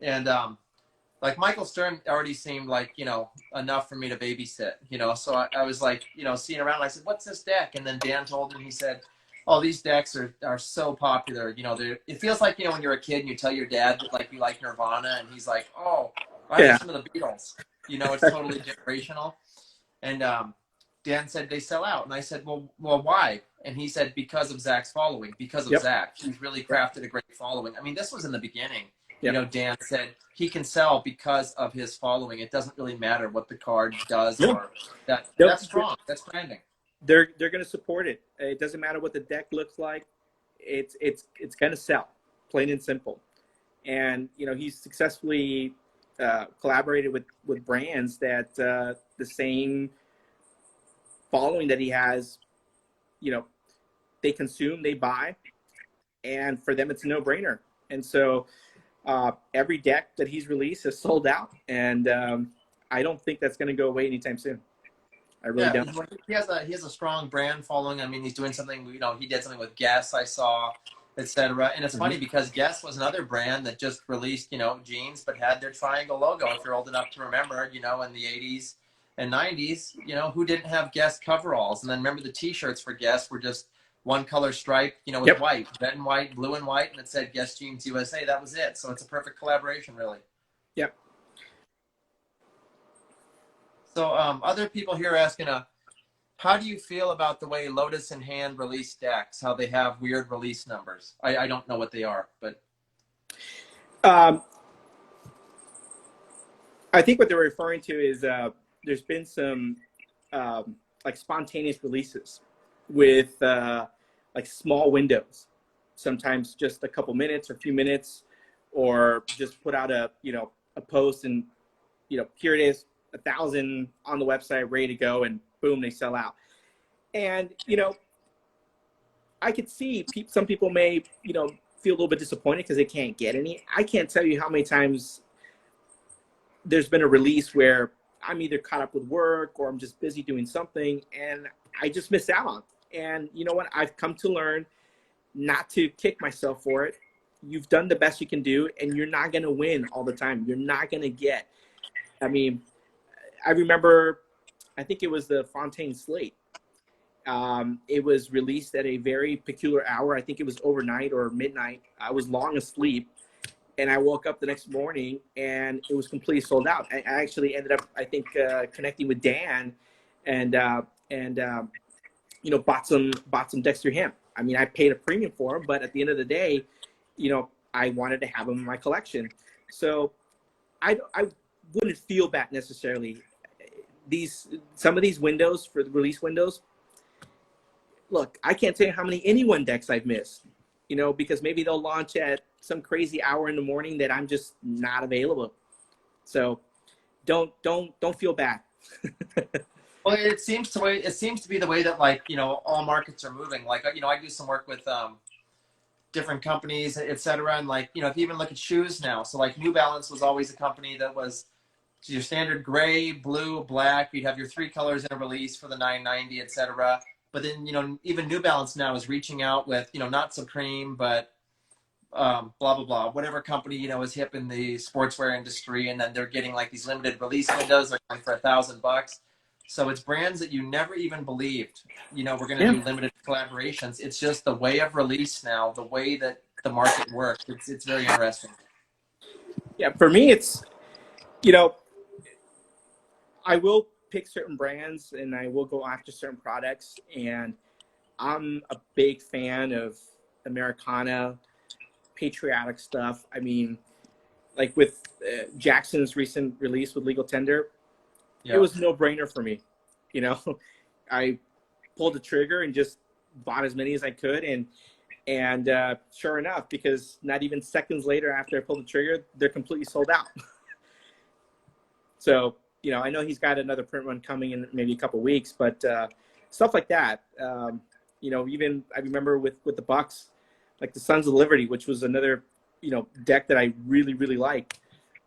and like Michael Stern already seemed like, enough for me to babysit, so I was like, seeing around, and I said, what's this deck? And then Dan told him, he said, oh, these decks are so popular. It feels like, when you're a kid and you tell your dad that, like, you like Nirvana, and he's like, oh, I listen to the Beatles. It's totally generational. And Dan said they sell out. And I said, well, why? And he said, because of Zach's following, because of Zach. He's really crafted a great following. I mean, this was in the beginning. Dan said he can sell because of his following. It doesn't really matter what the card does or that. That's strong. That's branding. they're going to support it. It doesn't matter what the deck looks like. It's going to sell, plain and simple. And he's successfully collaborated with brands that the same following that he has. They consume, they buy, and for them it's a no-brainer. And so every deck that he's released has sold out, and I don't think that's going to go away anytime soon. I really don't. He has a strong brand following. I mean, he's doing something. He did something with Guess, I saw, etc. And it's funny because Guess was another brand that just released jeans, but had their triangle logo. If you're old enough to remember, in the 80s and 90s, who didn't have Guess coveralls? And then remember the T-shirts for Guess were just one color stripe, with Yep. white, red and white, blue and white, and it said Guess Jeans USA. That was it. So it's a perfect collaboration, really. Yep. So other people here are asking, how do you feel about the way Lotus and Hand release decks, how they have weird release numbers? I don't know what they are, but. I think what they're referring to is there's been some like spontaneous releases with like small windows, sometimes just a couple minutes or a few minutes, or just put out a post and here it is, 1,000 on the website ready to go, and boom, they sell out. And I could see some people may feel a little bit disappointed because they can't get any. I can't tell you how many times there's been a release where I'm either caught up with work or I'm just busy doing something and I just miss out on. And you know what? I've come to learn not to kick myself for it. You've done the best you can do, and you're not going to win all the time. You're not going to get. I mean, I remember, I think it was the Fontaine Slate. It was released at a very peculiar hour. I think it was overnight or midnight. I was long asleep, and I woke up the next morning, and it was completely sold out. I actually ended up, I think, connecting with Dan, and bought some decks through him. I mean, I paid a premium for them, but at the end of the day, I wanted to have them in my collection. So I wouldn't feel bad necessarily. Some of these windows, for the release windows, look, I can't tell you how many anyone decks I've missed, because maybe they'll launch at some crazy hour in the morning that I'm just not available. So don't feel bad. Well, it seems to be the way that all markets are moving. I do some work with different companies, etc. And if you even look at shoes now, so New Balance was always a company that was your standard gray, blue, black. You'd have your 3 colors in a release for the 990, etc. But then even New Balance now is reaching out with not Supreme, but blah blah blah, whatever company is hip in the sportswear industry, and then they're getting these limited release windows. They're going for $1,000. So it's brands that you never even believed, we're going to do limited collaborations. It's just the way of release now, the way that the market works. It's very interesting. Yeah, for me, it's, I will pick certain brands and I will go after certain products. And I'm a big fan of Americana, patriotic stuff. I mean, with Jackson's recent release with Legal Tender, it was a no-brainer for me. I pulled the trigger and just bought as many as I could, and sure enough, because not even seconds later after I pulled the trigger, they're completely sold out. So I know he's got another print run coming in maybe a couple of weeks, but stuff like that. Even I remember with the Bucks, like the Sons of Liberty, which was another deck that I really really liked.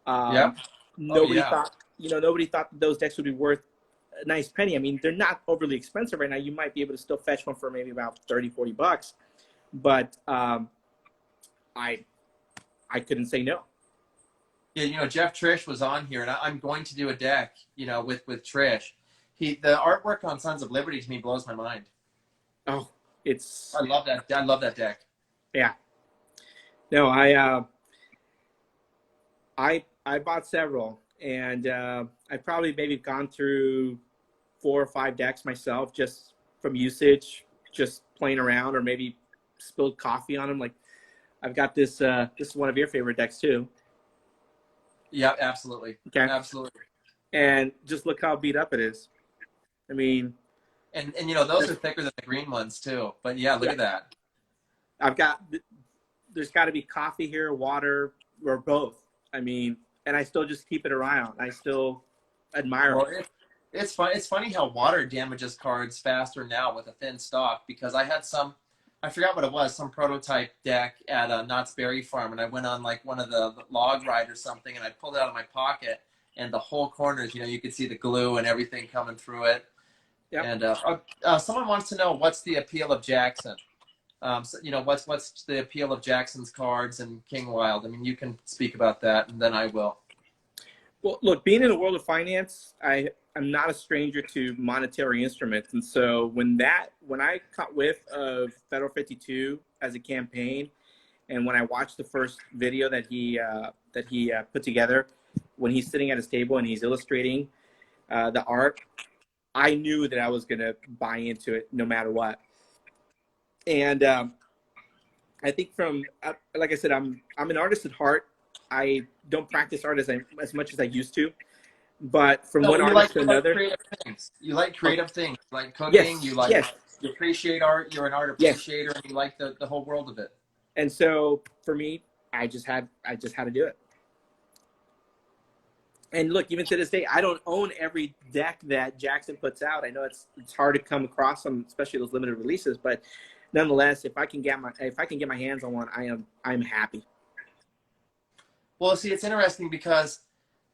Nobody thought. Nobody thought that those decks would be worth a nice penny. I mean, they're not overly expensive right now. You might be able to still fetch one for maybe about $30-$40, but I couldn't say no. Yeah, Jeff Trish was on here, and I'm going to do a deck, with Trish. The artwork on Sons of Liberty to me blows my mind. Oh, I love that. I love that deck. Yeah. No, I bought several. And I probably maybe gone through 4 or 5 decks myself, just from usage, just playing around, or maybe spilled coffee on them. I've got this. This is one of your favorite decks too. Yeah, absolutely. Okay. Absolutely. And just look how beat up it is. I mean, And those are thicker than the green ones too. But yeah, look Yeah, at that. I've got. There's got to be coffee here, water, or both. I mean, and I still just keep it around. I still admire them. Well, it's fun. It's funny how water damages cards faster now with a thin stock, because I had some, I forgot what it was, some prototype deck at a Knott's Berry Farm, and I went on like one of the log ride or something, and I pulled it out of my pocket, and the whole corners, you could see the glue and everything coming through it. Yep. And someone wants to know what's the appeal of Jackson. So, what's the appeal of Jackson's cards and King Wild? I mean, you can speak about that, and then I will. Well, look, being in the world of finance, I'm not a stranger to monetary instruments, and so when I caught whiff of Federal 52 as a campaign, and when I watched the first video that he put together, when he's sitting at his table and he's illustrating the art, I knew that I was going to buy into it no matter what. And I think like I said, I'm an artist at heart. I don't practice art as much as I used to, but from one artist to another. Creative things. You like creative things. You like cooking. Yes, You like. yes. You appreciate art. You're an art appreciator, and you like the whole world of it. And so for me, I just had to do it. And look, even to this day, I don't own every deck that Jackson puts out. I know it's hard to come across them, especially those limited releases, but nonetheless, if I can get my hands on one, I'm happy. Well, see, it's interesting because,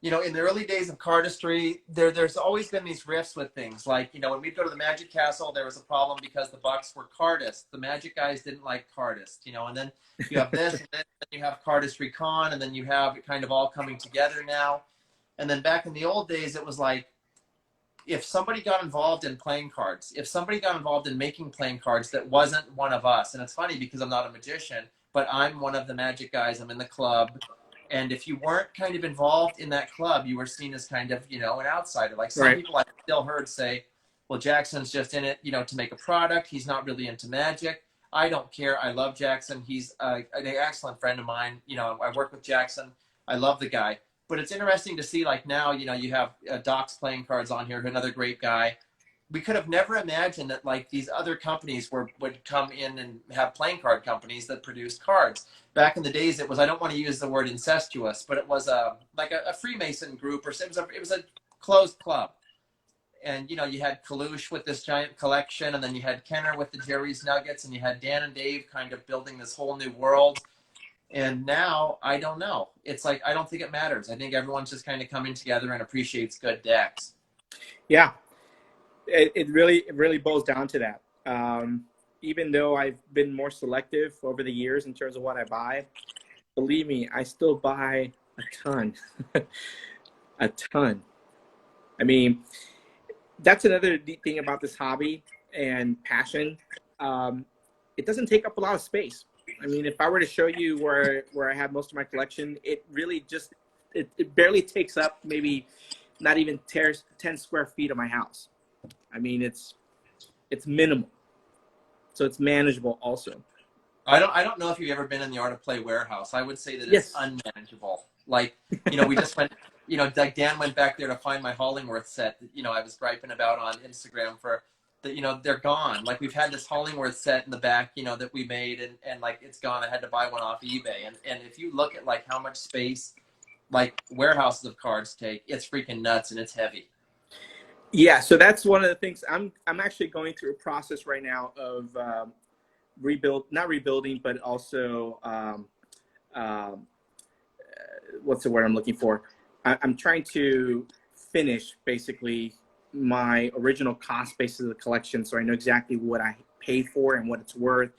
in the early days of cardistry, there's always been these rifts with things. Like, when we'd go to the Magic Castle, there was a problem because the Bucks were cardists. The Magic guys didn't like cardists, and then you have this, and then you have Cardistry Con, and then you have it kind of all coming together now. And then back in the old days, it was like, if somebody got involved in playing cards, if somebody got involved in making playing cards that wasn't one of us, and it's funny because I'm not a magician, but I'm one of the Magic guys, I'm in the club, and if you weren't kind of involved in that club, you were seen as kind of, an outsider. Like some people I still heard say, well, Jackson's just in it, to make a product. He's not really into magic. I don't care. I love Jackson. He's an excellent friend of mine. I work with Jackson. I love the guy. But it's interesting to see, like now, you have Doc's playing cards on here, another great guy. We could have never imagined that like these other companies would come in and have playing card companies that produced cards. Back in the days, it was, I don't want to use the word incestuous, but it was like a Freemason group, or it was a closed club. And, you had Kalush with this giant collection, and then you had Kenner with the Jerry's Nuggets, and you had Dan and Dave kind of building this whole new world. And now, I don't know. It's like, I don't think it matters. I think everyone's just kind of coming together and appreciates good decks. Yeah, it really boils down to that. Even though I've been more selective over the years in terms of what I buy, believe me, I still buy a ton. A ton. I mean, that's another neat thing about this hobby and passion. It doesn't take up a lot of space. I mean, if I were to show you where I have most of my collection, it really just, it barely takes up maybe not even 10 square feet of my house. I mean, it's minimal. So it's manageable also. I don't know if you've ever been in the Art of Play warehouse. I would say that it's unmanageable. Like, we just went, like Dan went back there to find my Hollingworth set that, I was griping about on Instagram for, that, they're gone. Like, we've had this Hollingworth set in the back, that we made, and like, it's gone. I had to buy one off eBay. And if you look at like how much space like warehouses of cards take, it's freaking nuts, and it's heavy. Yeah, so that's one of the things. I'm actually going through a process right now of not rebuilding, but also what's the word I'm looking for? I'm trying to finish basically my original cost basis of the collection, so I know exactly what I paid for and what it's worth.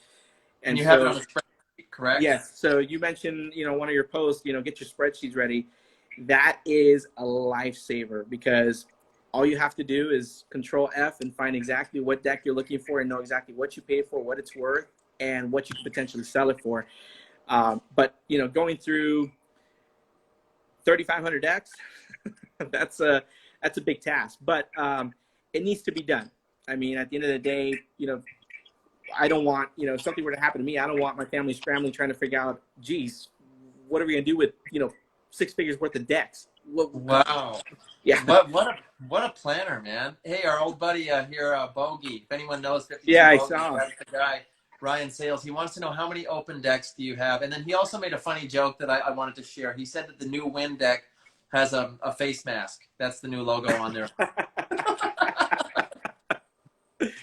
And you have it on the spreadsheet, correct? Yes. So you mentioned, one of your posts, get your spreadsheets ready. That is a lifesaver, because all you have to do is Control F and find exactly what deck you're looking for and know exactly what you paid for, what it's worth, and what you could potentially sell it for. But going through 3,500 decks, that's a big task, but it needs to be done. I mean, at the end of the day, I don't want, if something were to happen to me, I don't want my family scrambling trying to figure out, geez, what are we gonna do with 6 figures worth of decks? Wow. Yeah. What a planner, man. Hey, our old buddy here, Bogey. If anyone knows 52 Yeah, I Bogey, saw. that's the guy. Ryan Sales. He wants to know how many open decks do you have, and then he also made a funny joke that I wanted to share. He said that the new Win deck has a face mask. That's the new logo on there.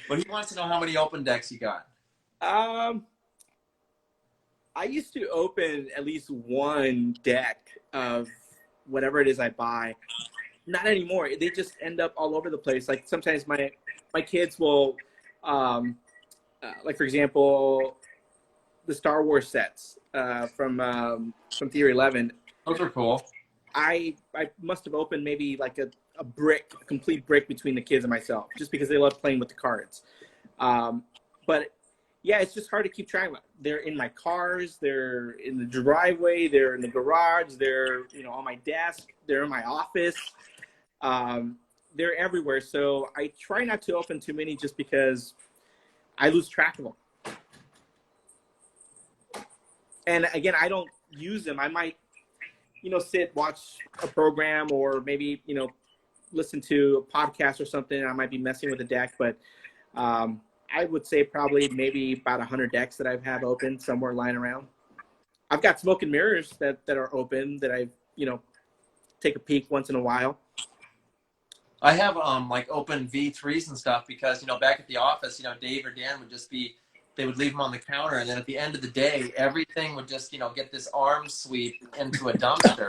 But he wants to know how many open decks you got. I used to open at least one deck of whatever it is I buy. Not anymore. They just end up all over the place. Like sometimes my kids will, like for example, the Star Wars sets from Theory 11. Those are cool. I must have opened maybe like a complete brick between the kids and myself, just because they love playing with the cards. But yeah, it's just hard to keep track of. They're in my cars, they're in the driveway, they're in the garage, they're on my desk, they're in my office. They're everywhere. So I try not to open too many just because I lose track of them. And again, I don't use them. I might, sit, watch a program, or maybe, listen to a podcast or something. I might be messing with the deck, but I would say probably maybe about 100 decks that I have open somewhere lying around. I've got smoke and mirrors that are open that I, take a peek once in a while. I have like open V3s and stuff because back at the office, Dave or Dan would just be, they would leave them on the counter, and then at the end of the day, everything would just get this arm sweep into a dumpster.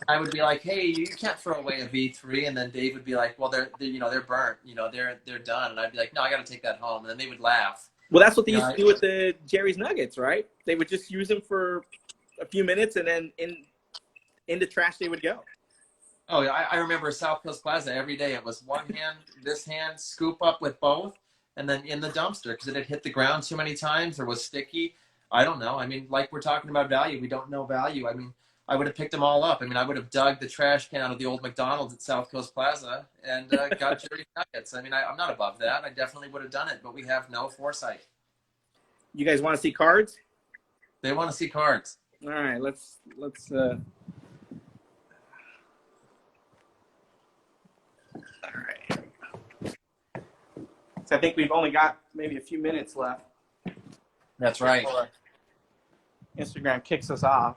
I would be like, hey, you can't throw away a V3, and then Dave would be like, well, they're burnt, they're done, and I'd be like, no, I got to take that home, and then they would laugh. Well, that's what they used to do with the Jerry's Nuggets, right? They would just use them for a few minutes, and then in the trash they would go. Oh, yeah, I remember South Coast Plaza every day. It was one hand, this hand, scoop up with both, and then in the dumpster because it had hit the ground too many times or was sticky. I don't know. I mean, like we're talking about value. We don't know value. I mean, I would have picked them all up. I mean, I would have dug the trash can out of the old McDonald's at South Coast Plaza and got Jerry's Nuggets. I mean, I'm not above that. I definitely would have done it, but we have no foresight. You guys want to see cards? They want to see cards. All right, let's all right. So I think we've only got maybe a few minutes left. That's right. Instagram kicks us off.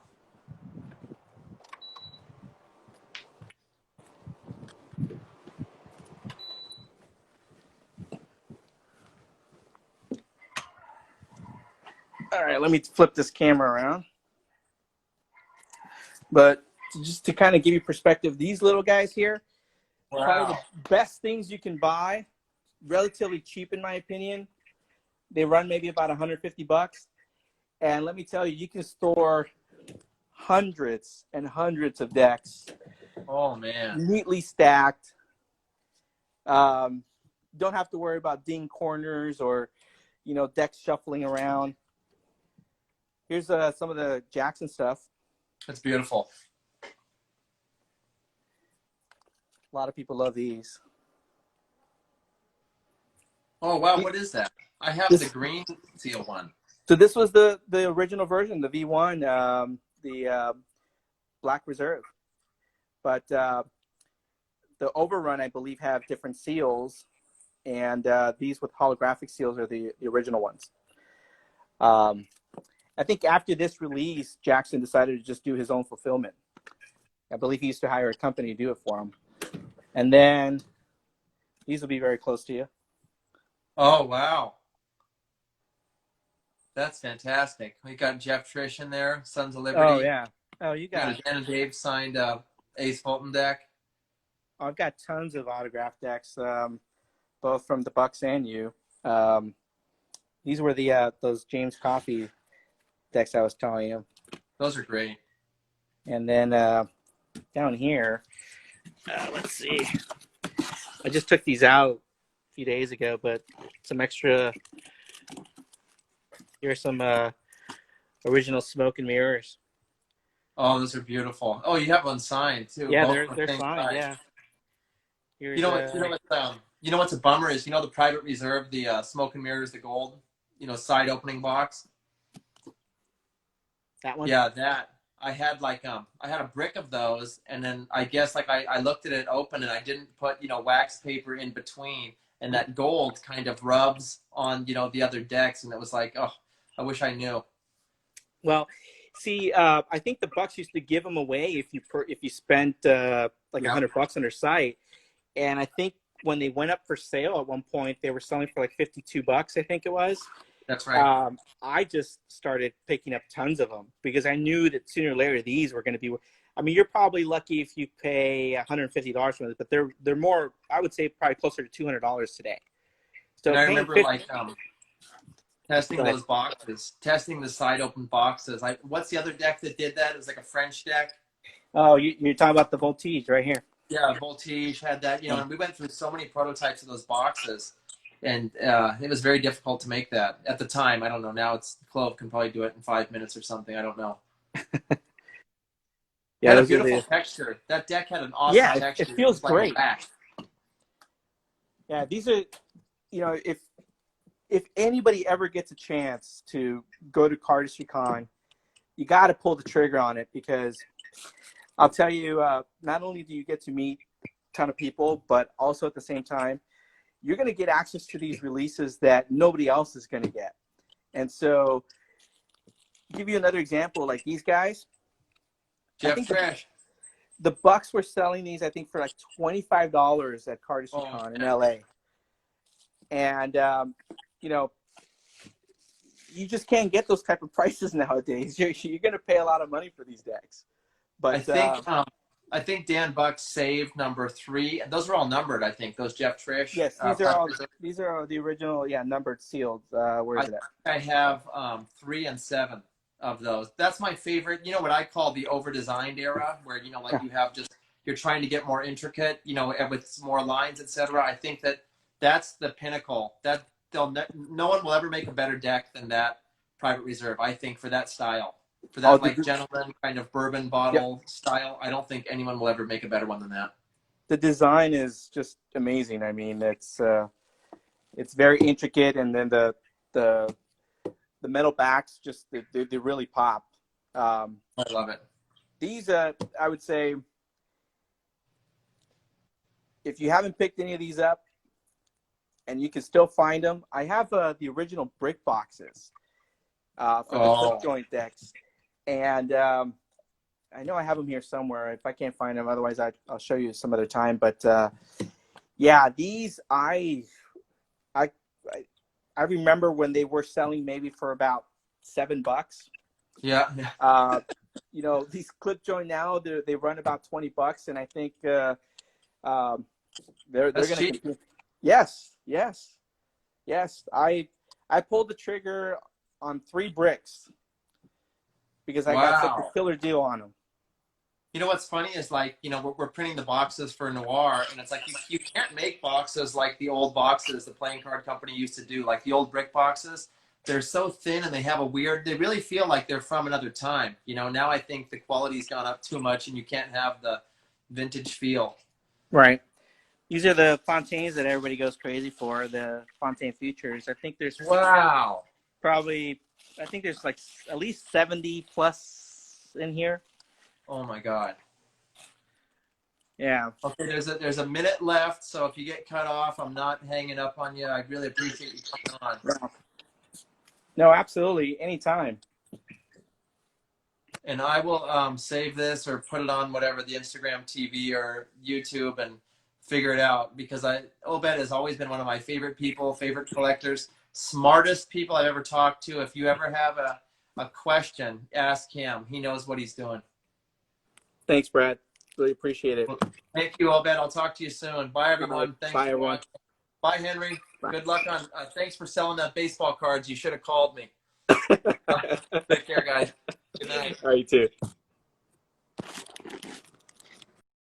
All right, let me flip this camera around. But just to kind of give you perspective, these little guys here, Wow. Probably the best things you can buy, relatively cheap in my opinion. They run maybe about $150. And let me tell you, you can store hundreds and hundreds of decks. Oh, man. Neatly stacked. Don't have to worry about ding corners or, decks shuffling around. Here's some of the Jackson stuff. That's beautiful. A lot of people love these. Oh, wow. What is that? I have the green seal one. So this was the original version, the V1, the Black Reserve. But the Overrun, I believe, have different seals. And these with holographic seals are the original ones. I think after this release, Jackson decided to just do his own fulfillment. I believe he used to hire a company to do it for him. And then these will be very close to you. Oh, wow. That's fantastic. We got Jeff Trish in there, Sons of Liberty. Oh, yeah. Oh, you got it. Dan and Dave signed Ace Fulton deck. I've got tons of autograph decks, both from the Bucks and you. These were those James Coffey decks I was telling you. Those are great. And then down here, let's see. I just took these out a few days ago, but some extra. Here's some original smoke and mirrors. Oh, those are beautiful. Oh, you have one signed too. Yeah, Both they're signed. Yeah. Here's, you know what's a bummer is the Private Reserve, the smoke and mirrors, the gold, side opening box. That one. Yeah, that I had I had a brick of those, and then I guess like I looked at it open and I didn't put wax paper in between, and that gold kind of rubs on the other decks, and it was like, oh, I wish I knew. Well, see, I think the Bucks used to give them away if you spent like $100 on their site, and I think when they went up for sale at one point, they were selling for like $52, I think it was. That's right. I just started picking up tons of them because I knew that sooner or later these were going to be. I mean, you're probably lucky if you pay $150 for it, but they're more. I would say probably closer to $200 today. So And I remember testing those boxes, testing the side open boxes. What's the other deck that did that? It was like a French deck. Oh, you're talking about the Voltige right here. Yeah, Voltige had that, and we went through so many prototypes of those boxes, and it was very difficult to make that at the time. I don't know. Now Clove can probably do it in 5 minutes or something. I don't know. Yeah, had a beautiful texture. That deck had an awesome texture. It feels great. Yeah, these are, if anybody ever gets a chance to go to Cardistry Con, you got to pull the trigger on it because I'll tell you, not only do you get to meet a ton of people, but also at the same time, you're going to get access to these releases that nobody else is going to get. And so, give you another example, like these guys. Jeff Trash. The Bucks were selling these, I think, for like $25 at Cardistry Con in LA. And, you just can't get those type of prices nowadays. You're going to pay a lot of money for these decks. But I think Dan Buck saved number 3. Those are all numbered, I think. Those Jeff Trish. Yes, these are the original, numbered sealed. Where is it at? I have 3 and 7 of those. That's my favorite. You know what I call the over-designed era, where you have you're trying to get more intricate, with more lines, etc. I think that's the pinnacle. That no one will ever make a better deck than that Private Reserve. I think for that style. For that gentleman kind of bourbon bottle style, I don't think anyone will ever make a better one than that. The design is just amazing. I mean, it's very intricate, and then the metal backs just they really pop. I love it. These I would say, if you haven't picked any of these up, and you can still find them, I have the original brick boxes for the clip joint decks. And I know I have them here somewhere. If I can't find them, otherwise I'll show you some other time. But these I remember when they were selling maybe for about $7. Yeah. These clip joint now they run about $20, and I think they're going to compete. Yes. I pulled the trigger on 3 bricks. Because I got such a killer deal on them. You know what's funny is we're printing the boxes for Noir, and it's like you can't make boxes like the old boxes the playing card company used to do, like the old brick boxes. They're so thin and they have they really feel like they're from another time. Now I think the quality's gone up too much and you can't have the vintage feel. Right. These are the Fontaines that everybody goes crazy for, the Fontaine Futures. I think there's I think there's like at least 70 plus in here. Oh my God. Yeah. Okay, there's a minute left, so if you get cut off, I'm not hanging up on you. I really appreciate you coming on. No, absolutely. Anytime. And I will save this or put it on whatever, the Instagram TV or YouTube, and figure it out, because Obed has always been one of my favorite people, favorite collectors. Smartest people I've ever talked to. If you ever have a question, ask him. He knows what he's doing. Thanks, Brad. Really appreciate it. Thank you, Obed. I'll talk to you soon. Bye, everyone. Thanks for watching. Bye, Henry. Bye. Good luck on. Thanks for selling that baseball cards. You should have called me. Take care, guys. Good night. All right, you too.